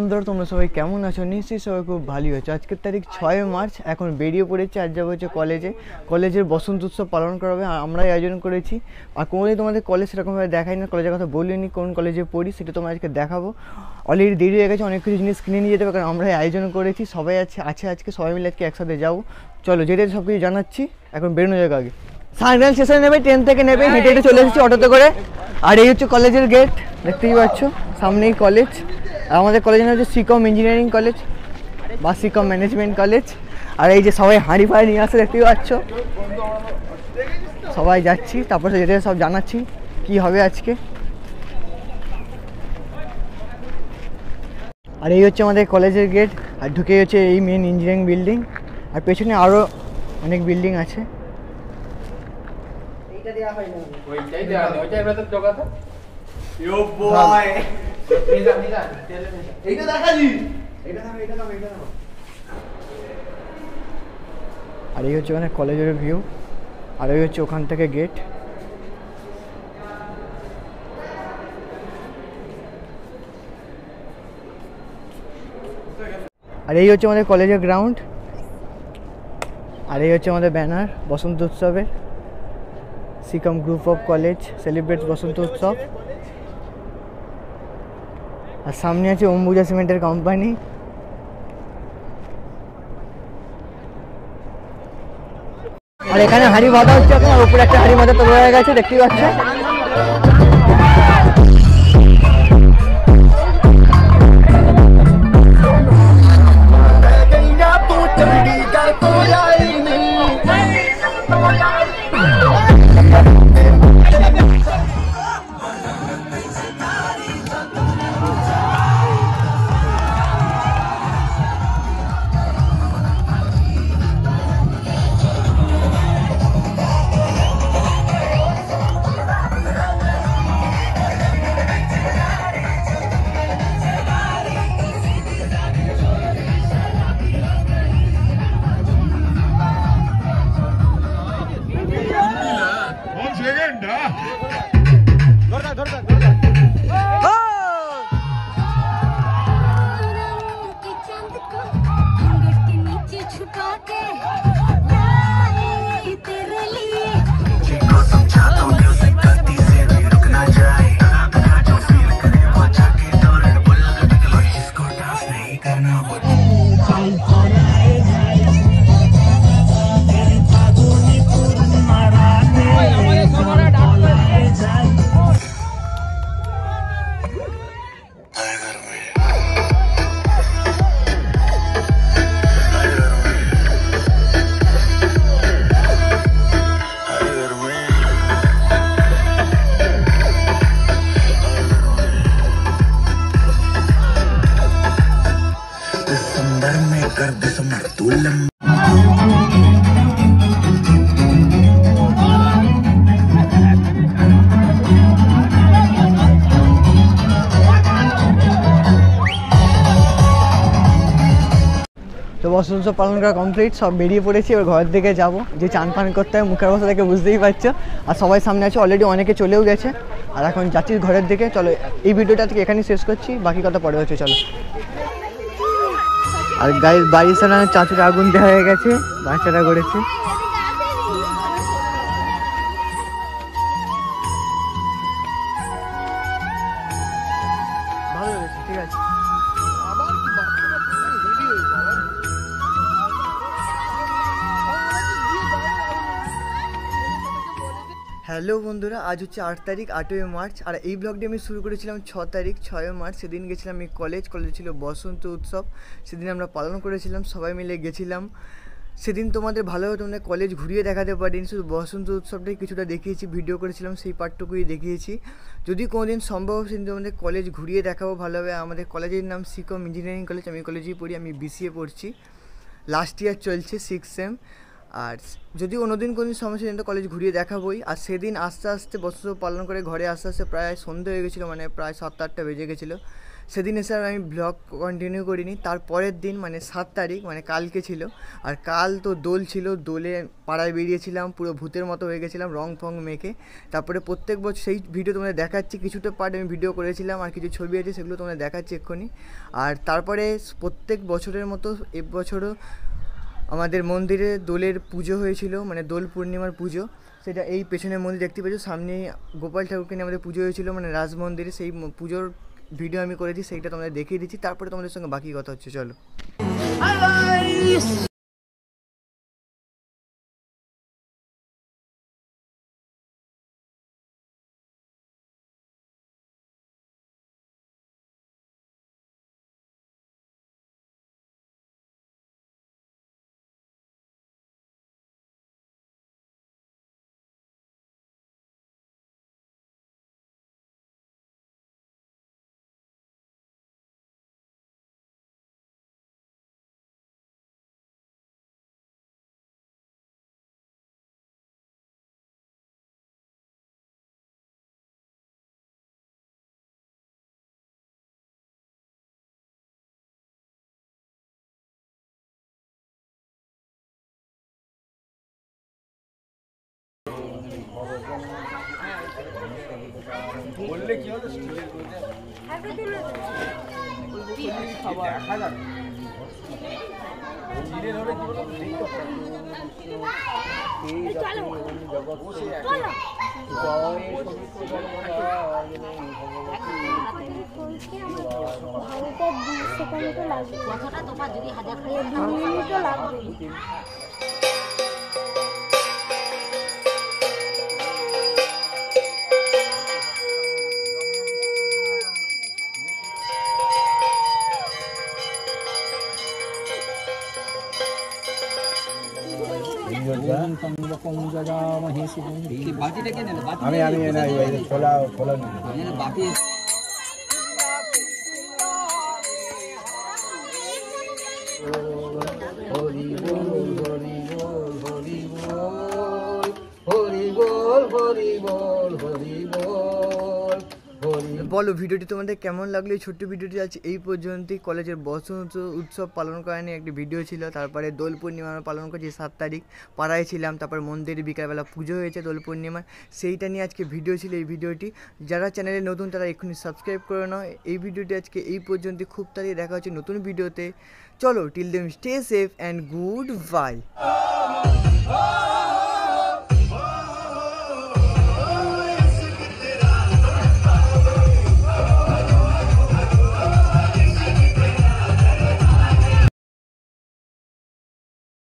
বন্ধুরা, তোমরা সবাই কেমন আছো? নিশ্চয়ই সবাই খুব ভালোই আছো। আজকের তারিখ 6 মার্চ, এখন বেরিয়ে পড়েছে। আজ যাবো হচ্ছে কলেজের বসন্ত উৎসব পালন করা হবে, আমরাই আয়োজন করেছি। আর কোনোদিন তোমাদের কলেজ সেরকমভাবে দেখাই না, কলেজের কথা বলিনি, কোন কলেজে পড়ি সেটা তোমার আজকে দেখাবো। অলরেডি দেরি হয়ে গেছে, অনেক কিছু জিনিস কিনে নিয়ে যেতে হবে, কারণ আমরাই আয়োজন করেছি। সবাই আছে আজকে সবাই মিলে আজকে একসাথে যাবো। চলো যেতে সব কিছু জানাচ্ছি, এখন বেরোনো যাবে। আগে সানগ্রাম স্টেশনে নেবে, ট্রেন থেকে নেবে, হেঁটে হেঁটে চলে এসেছি অটোতে করে। আর এই হচ্ছে কলেজের গেট, দেখতেই পাচ্ছ সামনেই কলেজ। আর আমাদের কলেজের নাম হচ্ছে সিকম ইঞ্জিনিয়ারিং কলেজ বা সিকম ম্যানেজমেন্ট কলেজ। আর এই যে সবাই হাঁড়ি ফাঁড়ি নিয়ে আসে, দেখতেই পাচ্ছ। সবাই যাচ্ছি, তারপর যেতে সব জানাচ্ছি কি হবে আজকে। আর এই হচ্ছে আমাদের কলেজের গেট, আর ঢুকে হচ্ছে এই মেন ইঞ্জিনিয়ারিং বিল্ডিং। আর পেছনে আরও অনেক বিল্ডিং আছে। আর এই হচ্ছে ওখানে কলেজের ভিউ, আর এই হচ্ছে ওখান থেকে গেট। আর এই হচ্ছে আমাদের কলেজের গ্রাউন্ড। আর এই হচ্ছে আমাদের ব্যানার বসন্ত উৎসবের, সিকম গ্রুপ অফ কলেজ সেলিব্রেটস বসন্ত উৎসব। আর সামনে আছে অম্বুজা সিমেন্টের কোম্পানি। আর এখানে হাঁড়ি বাঁধা হচ্ছে, এখন উপরে একটা হাঁড়ি বাঁধা তো হয়ে গেছে, দেখতেই পাচ্ছ। তো বসন্ত উৎসব পালন করা কমপ্লিট, সব বেরিয়ে পড়েছি। এবার ঘরের দিকে যাবো, যে চান পান করতে হয়, মুখের অবস্থা দেখে বুঝতেই পারছো। আর সবাই সামনে আছে, অলরেডি অনেকে চলেও গেছে। আর এখন যাচ্ছি ঘরের দিকে। চলো এই ভিডিওটা আজকে এখানেই শেষ করছি, বাকি কথা পরে হচ্ছে। চলো। আর গাড়ির বাড়ির সামনে চাচুর আগুন দেওয়া হয়ে গেছে, বাচ্চারা করেছে। ভালো লেগেছে, ঠিক আছে। হ্যালো বন্ধুরা, আজ হচ্ছে 8 তারিখ, 8ই মার্চ। আর এই ব্লগটি আমি শুরু করেছিলাম 6 তারিখ 6 মার্চ। সেদিন গেছিলাম আমি কলেজে ছিল বসন্ত উৎসব, সেদিন আমরা পালন করেছিলাম, সবাই মিলে গেছিলাম। সেদিন তোমাদের ভালোভাবে তোমরা কলেজ ঘুরিয়ে দেখাতে পারিনি, শুধু বসন্ত উৎসবটাই কিছুটা দেখিয়েছি, ভিডিও করেছিলাম, সেই পার্টটুকুই দেখিয়েছি। যদি কোনোদিন সম্ভব হয় সেদিন তোমাদের কলেজ ঘুরিয়ে দেখাবো ভালোভাবে। আমাদের কলেজের নাম সিকম ইঞ্জিনিয়ারিং কলেজ, আমি কলেজেই পড়ি, আমি BCA পড়ছি, লাস্ট ইয়ার চলছে 6th সেম। আর যদি কোনোদিন সমস্যা সেদিন তো কলেজ ঘুরিয়ে দেখাবোই। আর সেদিন আস্তে আস্তে বছর পালন করে ঘরে আস্তে আস্তে প্রায় সন্ধ্যে হয়ে গেছিলো, মানে প্রায় 7-8টা বেজে গেছিলো। সেদিন এসে আর আমি ব্লগ কন্টিনিউ করিনি। তারপরের দিন মানে 7 তারিখ মানে কালকে ছিল, আর কাল তো দোল ছিল, দোলে পাড়ায় বেরিয়েছিলাম, পুরো ভূতের মতো হয়ে গেছিলাম রং ফং মেখে। তারপরে প্রত্যেক বছর সেই ভিডিও তোমাদের দেখাচ্ছি, কিছুটা পার্ট আমি ভিডিও করেছিলাম আর কিছু ছবি আছে সেগুলো তোমাদের দেখাচ্ছি এক্ষুনি। আর তারপরে প্রত্যেক বছরের মতো এবছরও আমাদের মন্দিরে দোলের পুজো হয়েছিল, মানে দোল পূর্ণিমার পুজো। সেটা এই পেছনের মন্দির দেখতে পেয়েছো, সামনে গোপাল ঠাকুরকে নিয়ে আমাদের পুজো হয়েছিল মানে রাজ মন্দিরে। সেই পুজোর ভিডিও আমি করেছি, সেইটা তোমাদের দেখিয়ে দিচ্ছি, তারপরে তোমাদের সঙ্গে বাকি কথা হচ্ছে, চলো। বললে কি হলো কথাটা তোমার যদি 1000 টাকা লাগবে। আমি খোলা বাকি হরি বল হরি বল হরি বল হরি বল হরি বল হরি বল। বলো ভিডিওটি তোমাদের কেমন লাগলো? এই ছোট্ট ভিডিওটি আছে এই পর্যন্তই। কলেজের বসন্ত উৎসব পালন করা নিয়ে একটি ভিডিও ছিল, তারপরে দোল পূর্ণিমা পালন করেছি 7 তারিখ, পাড়ায় ছিলাম, তারপর মন্দিরে বিকালবেলা পুজো হয়েছে দোল পূর্ণিমার, সেইটা নিয়ে আজকে ভিডিও ছিল এই ভিডিওটি। যারা চ্যানেলে নতুন তারা এক্ষুনি সাবস্ক্রাইব করে নাও। এই ভিডিওটি আজকে এই পর্যন্তই, খুব তাড়াতাড়ি দেখা হচ্ছে নতুন ভিডিওতে। চলো, till then stay safe and good by.